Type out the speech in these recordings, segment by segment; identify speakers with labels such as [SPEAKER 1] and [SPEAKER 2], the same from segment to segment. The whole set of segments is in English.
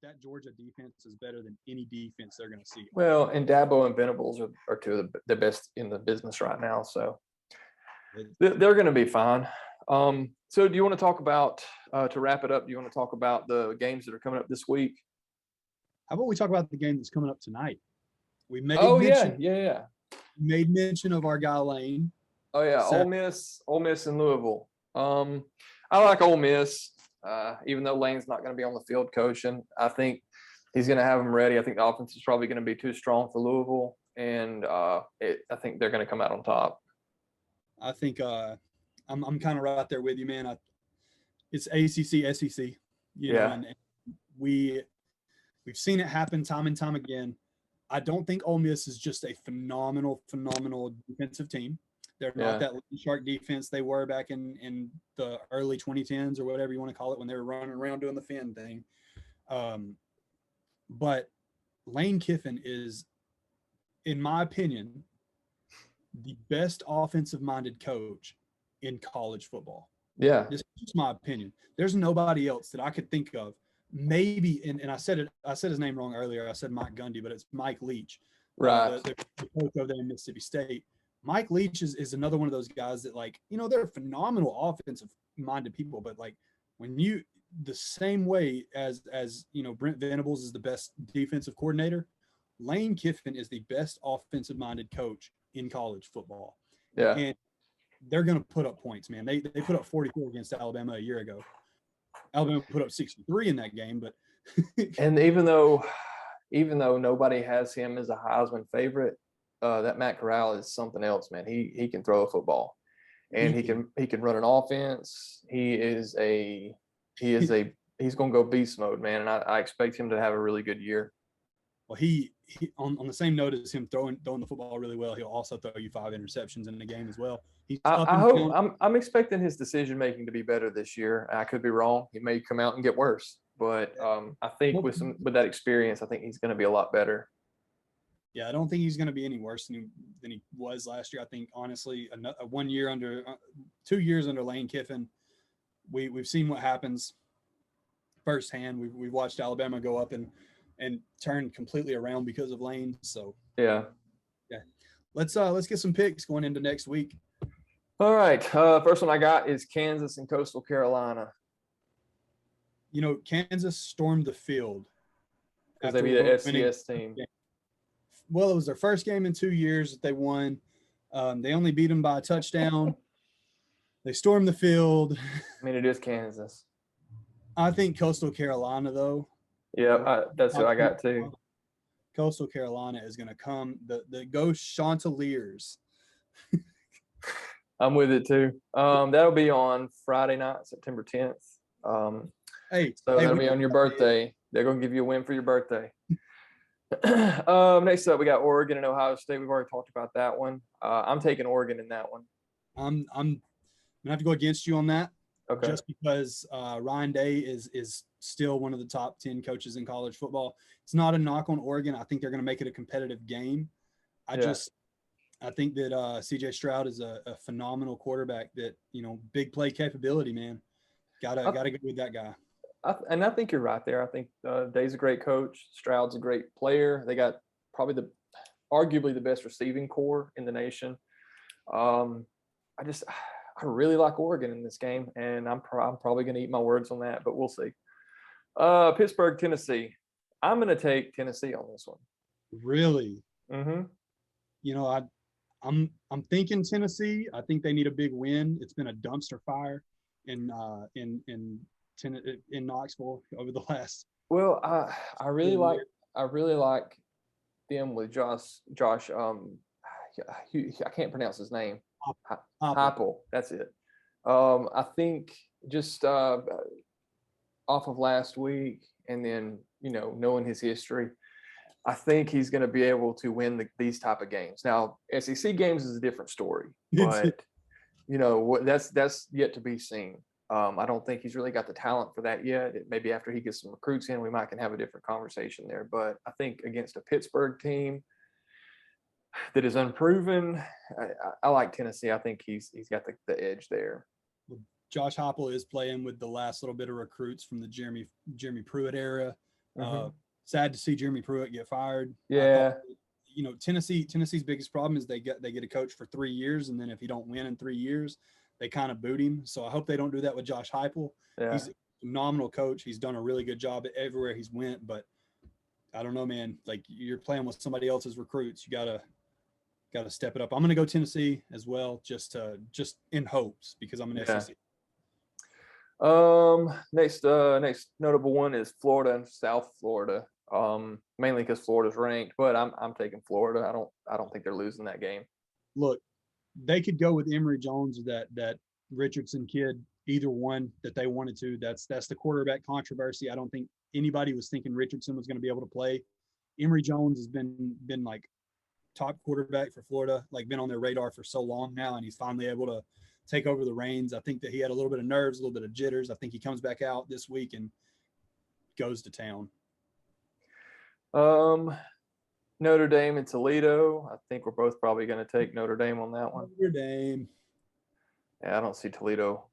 [SPEAKER 1] that Georgia defense is better than any defense they're going to see.
[SPEAKER 2] Well, and Dabo and Venables are two of the best in the business right now, so they're going to be fine. So do you want to talk about, to wrap it up, do you want to talk about the games that are coming up this week?
[SPEAKER 1] How about we talk about the game that's coming up tonight? We made
[SPEAKER 2] Yeah.
[SPEAKER 1] Made mention of our guy Lane.
[SPEAKER 2] Oh yeah,
[SPEAKER 1] So,
[SPEAKER 2] Ole Miss and Louisville. I like Ole Miss, even though Lane's not going to be on the field coaching. I think he's going to have them ready. I think the offense is probably going to be too strong for Louisville, and I think they're going to come out on top.
[SPEAKER 1] I think I'm kind of right there with you, man. It's ACC, SEC, you know, and we've seen it happen time and time again. I don't think Ole Miss is just a phenomenal defensive team. They're not that shark defense they were back in the early 2010s or whatever you want to call it, when they were running around doing the fin thing. But Lane Kiffin is, in my opinion, the best offensive-minded coach in college football.
[SPEAKER 2] Yeah.
[SPEAKER 1] This is my opinion. There's nobody else that I could think of. Maybe, and I said his name wrong earlier. I said Mike Gundy, but it's Mike Leach,
[SPEAKER 2] right?
[SPEAKER 1] The coach over there in Mississippi State. Mike Leach is another one of those guys that, like, you know, they're phenomenal offensive-minded people, but like when you the same way as you know, Brent Venables is the best defensive coordinator, Lane Kiffin is the best offensive-minded coach in college football.
[SPEAKER 2] Yeah,
[SPEAKER 1] and they're going to put up points, man. They put up 44 against Alabama a year ago. Alabama put up 63 in that game, but
[SPEAKER 2] and even though nobody has him as a Heisman favorite, that Matt Corral is something else, man. He can throw a football, and he can run an offense. He's going to go beast mode, man. And I expect him to have a really good year.
[SPEAKER 1] Well, he on the same note as him throwing the football really well, he'll also throw you 5 interceptions in the game as well.
[SPEAKER 2] I'm expecting his decision making to be better this year. I could be wrong. He may come out and get worse, but I think with that experience, I think he's going to be a lot better.
[SPEAKER 1] Yeah, I don't think he's going to be any worse than he was last year. I think, honestly, 2 years under Lane Kiffin, we've seen what happens firsthand. We've watched Alabama go up and turn completely around because of Lane. So
[SPEAKER 2] yeah.
[SPEAKER 1] Let's get some picks going into next week.
[SPEAKER 2] All right. First one I got is Kansas and Coastal Carolina.
[SPEAKER 1] You know, Kansas stormed the field
[SPEAKER 2] because they beat the FCS team.
[SPEAKER 1] Well, it was their first game in 2 years that they won. They only beat them by a touchdown. They stormed the field.
[SPEAKER 2] I mean, it is Kansas.
[SPEAKER 1] I think Coastal Carolina, though.
[SPEAKER 2] Yeah, that's what I got too.
[SPEAKER 1] Coastal Carolina is going to come. The Ghost Chanticleers.
[SPEAKER 2] I'm with it too. That'll be on Friday night, September 10th. That'll be on your birthday. They're going to give you a win for your birthday. Next up, we got Oregon and Ohio State. We've already talked about that one. I'm taking Oregon in that one.
[SPEAKER 1] I'm gonna have to go against you on that.
[SPEAKER 2] Okay.
[SPEAKER 1] Just because Ryan Day is still one of the top 10 coaches in college football. It's not a knock on Oregon. I think they're going to make it a competitive game. I think that CJ Stroud is a phenomenal quarterback that, you know, big play capability, man. Gotta go with that guy.
[SPEAKER 2] And I think you're right there. I think Day's a great coach. Stroud's a great player. They got probably arguably the best receiving core in the nation. I really like Oregon in this game, and I'm probably going to eat my words on that, but we'll see. Pittsburgh, Tennessee. I'm going to take Tennessee on this one.
[SPEAKER 1] Really?
[SPEAKER 2] Mm-hmm.
[SPEAKER 1] You know, I'm thinking Tennessee. I think they need a big win. It's been a dumpster fire in Knoxville over the last.
[SPEAKER 2] Well, I really like them with Josh. I can't pronounce his name. Heupel. That's it. I think just off of last week, and then, you know, knowing his history, I think he's going to be able to win these type of games. Now, SEC games is a different story, but you know, that's yet to be seen. I don't think he's really got the talent for that yet. Maybe after he gets some recruits in, we might can have a different conversation there. But I think against a Pittsburgh team that is unproven, I like Tennessee. I think he's got the edge there.
[SPEAKER 1] Josh Heupel is playing with the last little bit of recruits from the Jeremy Pruitt era.
[SPEAKER 2] Mm-hmm.
[SPEAKER 1] Sad to see Jeremy Pruitt get fired.
[SPEAKER 2] Yeah.
[SPEAKER 1] Tennessee's biggest problem is they get a coach for 3 years, and then if you don't win in 3 years, they kind of boot him. So I hope they don't do that with Josh Heupel.
[SPEAKER 2] Yeah.
[SPEAKER 1] He's a phenomenal coach. He's done a really good job everywhere he's went, but I don't know, man. Like, you're playing with somebody else's recruits. You gotta step it up. I'm gonna go Tennessee as well, just in hopes, because I'm an SEC.
[SPEAKER 2] Next notable one is Florida and South Florida. Mainly because Florida's ranked, but I'm taking Florida. I don't think they're losing that game.
[SPEAKER 1] Look, they could go with Emory Jones, that Richardson kid, either one that they wanted to. That's the quarterback controversy. I don't think anybody was thinking Richardson was going to be able to play. Emory Jones has been like top quarterback for Florida, like been on their radar for so long now, and he's finally able to take over the reins. I think that he had a little bit of nerves, a little bit of jitters. I think he comes back out this week and goes to town.
[SPEAKER 2] Notre Dame and Toledo. I think we're both probably going to take Notre Dame on that one.
[SPEAKER 1] Notre Dame.
[SPEAKER 2] Yeah, I don't see Toledo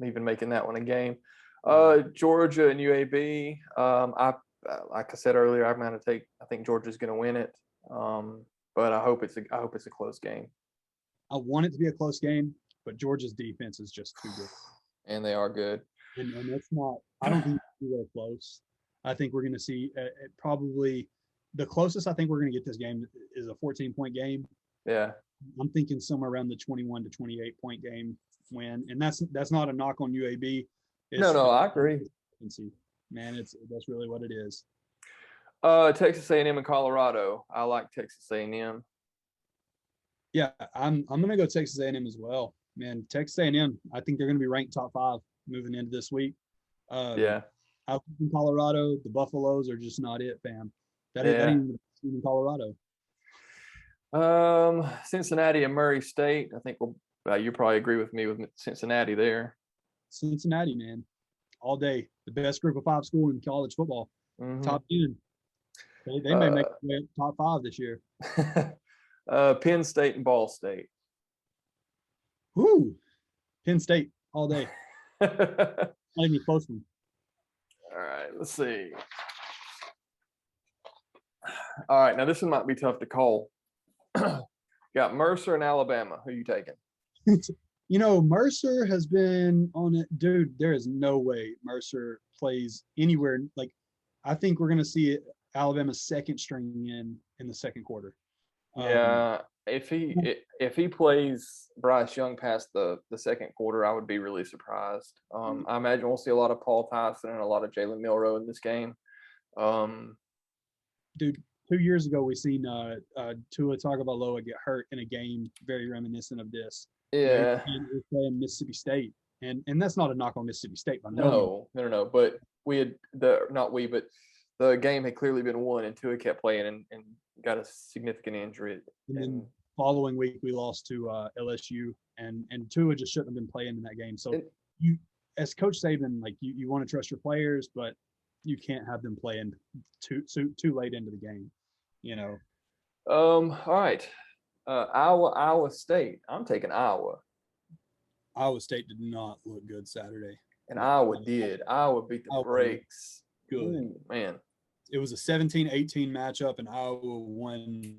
[SPEAKER 2] even making that one a game. Georgia and UAB. Like I said earlier, I'm going to take. I think Georgia's going to win it. But I hope it's a close game.
[SPEAKER 1] I want it to be a close game, but Georgia's defense is just too good.
[SPEAKER 2] And they are good.
[SPEAKER 1] And it's not. I don't think it's really close. I think we're going to see probably the closest I think we're going to get this game is a 14-point game.
[SPEAKER 2] Yeah.
[SPEAKER 1] I'm thinking somewhere around the 21 to 28 point game win, and that's not a knock on UAB.
[SPEAKER 2] No, I agree.
[SPEAKER 1] Man, that's really what it is.
[SPEAKER 2] Texas A&M and Colorado. I like Texas A&M.
[SPEAKER 1] Yeah, I'm gonna go Texas A&M as well. Man, Texas A&M. I think they're gonna be ranked top 5 moving into this week.
[SPEAKER 2] Yeah.
[SPEAKER 1] Out in Colorado, the Buffaloes are just not it, fam. That ain't even Colorado.
[SPEAKER 2] Cincinnati and Murray State. I think you probably agree with me with Cincinnati there.
[SPEAKER 1] Cincinnati, man, all day. The best group of 5 school in college football.
[SPEAKER 2] Mm-hmm.
[SPEAKER 1] Top 10. They may make it top 5 this year.
[SPEAKER 2] Penn State and Ball State.
[SPEAKER 1] Woo! Penn State all day. Not even a close one.
[SPEAKER 2] All right, let's see. All right, now this one might be tough to call. Got Mercer and Alabama. Who are you taking?
[SPEAKER 1] Mercer has been on it. Dude, there is no way Mercer plays anywhere. Like, I think we're going to see Alabama's second string in the second quarter.
[SPEAKER 2] Yeah, if he plays Bryce Young past the second quarter, I would be really surprised. I imagine we'll see a lot of Paul Tyson and a lot of Jalen Milroe in this game.
[SPEAKER 1] Dude, 2 years ago we seen Tua Tagovailoa get hurt in a game very reminiscent of this.
[SPEAKER 2] Yeah,
[SPEAKER 1] he was playing Mississippi State, and that's not a knock on Mississippi State.
[SPEAKER 2] No. But the game had clearly been won, and Tua kept playing and got a significant injury.
[SPEAKER 1] And then following week we lost to LSU, and Tua just shouldn't have been playing in that game. So you, as Coach Saban, like you want to trust your players, but you can't have them playing too late into the game.
[SPEAKER 2] All right. Iowa State. I'm taking Iowa.
[SPEAKER 1] Iowa State did not look good Saturday.
[SPEAKER 2] And Iowa did. Iowa beat the brakes.
[SPEAKER 1] Good.
[SPEAKER 2] Ooh, man.
[SPEAKER 1] It was a 17-18 matchup, and Iowa won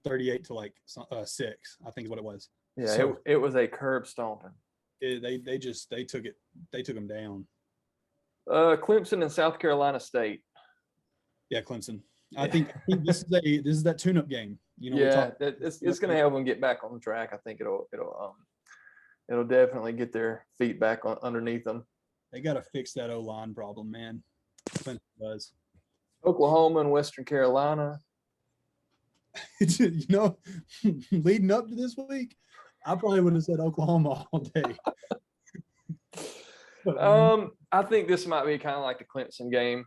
[SPEAKER 1] 38 to 6, I think is what it was.
[SPEAKER 2] Yeah, so, it was a curb stomping.
[SPEAKER 1] They took them down.
[SPEAKER 2] Clemson and South Carolina State.
[SPEAKER 1] Yeah, Clemson. I think this is that tune-up game.
[SPEAKER 2] It's going to help them get back on the track. I think it'll definitely get their feet back underneath them.
[SPEAKER 1] They got to fix that O-line problem, man. Clemson does.
[SPEAKER 2] Oklahoma and Western Carolina.
[SPEAKER 1] Leading up to this week, I probably would have said Oklahoma all day.
[SPEAKER 2] I think this might be kind of like the Clemson game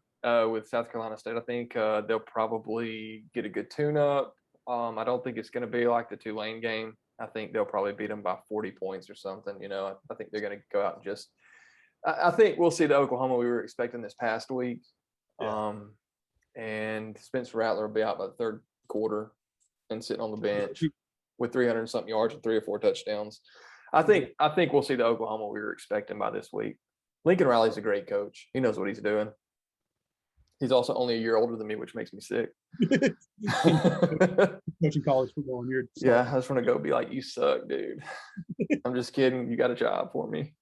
[SPEAKER 2] with South Carolina State. I think they'll probably get a good tune-up. I don't think it's going to be like the Tulane game. I think they'll probably beat them by 40 points or something. I think they're going to go out and just – I think we'll see the Oklahoma we were expecting this past week. Yeah. And Spencer Rattler will be out by the third quarter and sitting on the bench with 300-something yards and 3 or 4 touchdowns. I think we'll see the Oklahoma we were expecting by this week. Lincoln Riley's a great coach. He knows what he's doing. He's also only a year older than me, which makes me sick.
[SPEAKER 1] Coaching college football, and you're
[SPEAKER 2] yeah, I just want to go be like, you suck, dude. I'm just kidding. You got a job for me.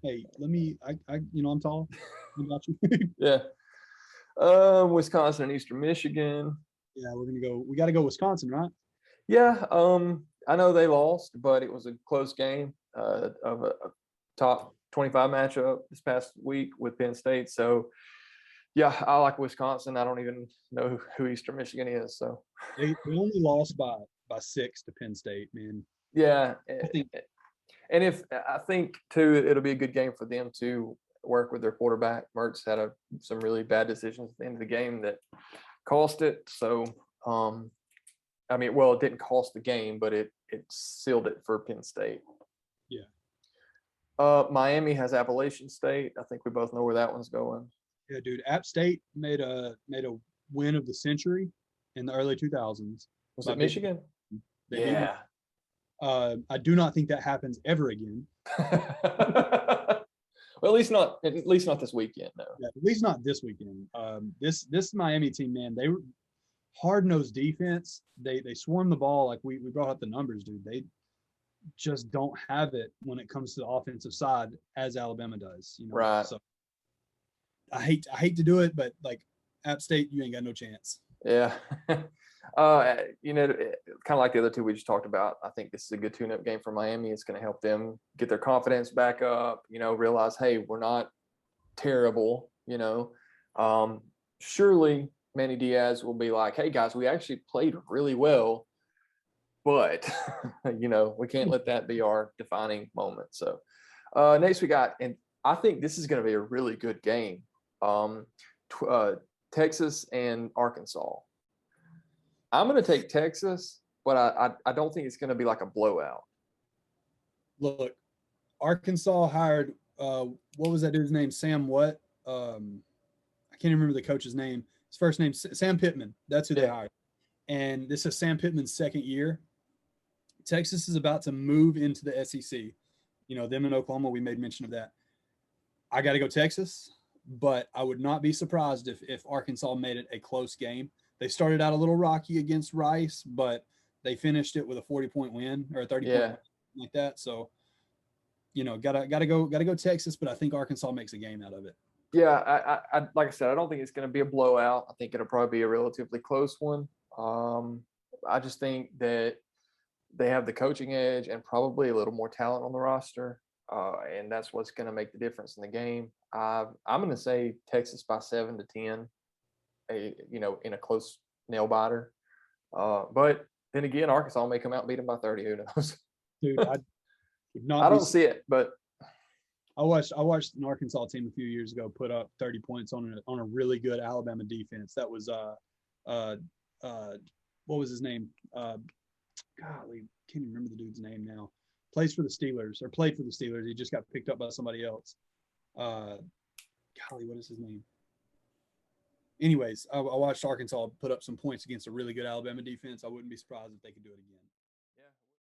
[SPEAKER 1] Hey, I'm tall. I got you.
[SPEAKER 2] yeah. Wisconsin and Eastern Michigan.
[SPEAKER 1] Yeah, we got to go Wisconsin, right?
[SPEAKER 2] Yeah. I know they lost, but it was a close game of a top 25 matchup this past week with Penn State. So, yeah, I like Wisconsin. I don't even know who Eastern Michigan is. So
[SPEAKER 1] they only lost by 6 to Penn State, man.
[SPEAKER 2] Yeah, and I think too, it'll be a good game for them to work with their quarterback. Mertz had some really bad decisions at the end of the game that cost it. So, I mean, well, it didn't cost the game, but it sealed it for Penn State.
[SPEAKER 1] Yeah.
[SPEAKER 2] Miami has Appalachian State. I think we both know where that one's going.
[SPEAKER 1] Yeah, dude. App State made a win of the century in the early 2000s.
[SPEAKER 2] Was it Michigan?
[SPEAKER 1] Yeah. I do not think that happens ever again.
[SPEAKER 2] Well, at least not this weekend, no.
[SPEAKER 1] Yeah, at least not this weekend. This Miami team, man, they were hard-nosed defense. They swarm the ball, like we brought up the numbers, dude. They just don't have it when it comes to the offensive side as Alabama does.
[SPEAKER 2] Right.
[SPEAKER 1] So I hate to do it, but like App State, you ain't got no chance.
[SPEAKER 2] Yeah. Kind of like the other two we just talked about. I think this is a good tune-up game for Miami. It's going to help them get their confidence back up, realize, hey, we're not terrible, surely Manny Diaz will be like, hey guys, we actually played really well, but we can't let that be our defining moment. So next we got, and I think this is going to be a really good game. Texas and Arkansas. I'm going to take Texas, but I don't think it's going to be like a blowout.
[SPEAKER 1] Look, Arkansas hired what was that dude's name? Sam what? I can't remember the coach's name. His first name Sam Pittman. That's who they hired. And this is Sam Pittman's second year. Texas is about to move into the SEC. Them in Oklahoma, we made mention of that. I got to go Texas, but I would not be surprised if Arkansas made it a close game. They started out a little rocky against Rice, but they finished it with a 40-point win or a 30-point win, like that. So, gotta go Texas, but I think Arkansas makes a game out of it.
[SPEAKER 2] Yeah, I like I said, I don't think it's going to be a blowout. I think it'll probably be a relatively close one. I just think that they have the coaching edge and probably a little more talent on the roster, and that's what's going to make the difference in the game. I'm going to say Texas by 7 to 10. In a close nail biter. But then again, Arkansas may come out and beat them by 30. Who knows?
[SPEAKER 1] Dude, I
[SPEAKER 2] don't see it, but
[SPEAKER 1] I watched an Arkansas team a few years ago put up 30 points on a really good Alabama defense. That was what was his name? Golly, can't even remember the dude's name now. Played for the Steelers. He just got picked up by somebody else. Golly, what is his name? Anyways, I watched Arkansas put up some points against a really good Alabama defense. I wouldn't be surprised if they could do it again.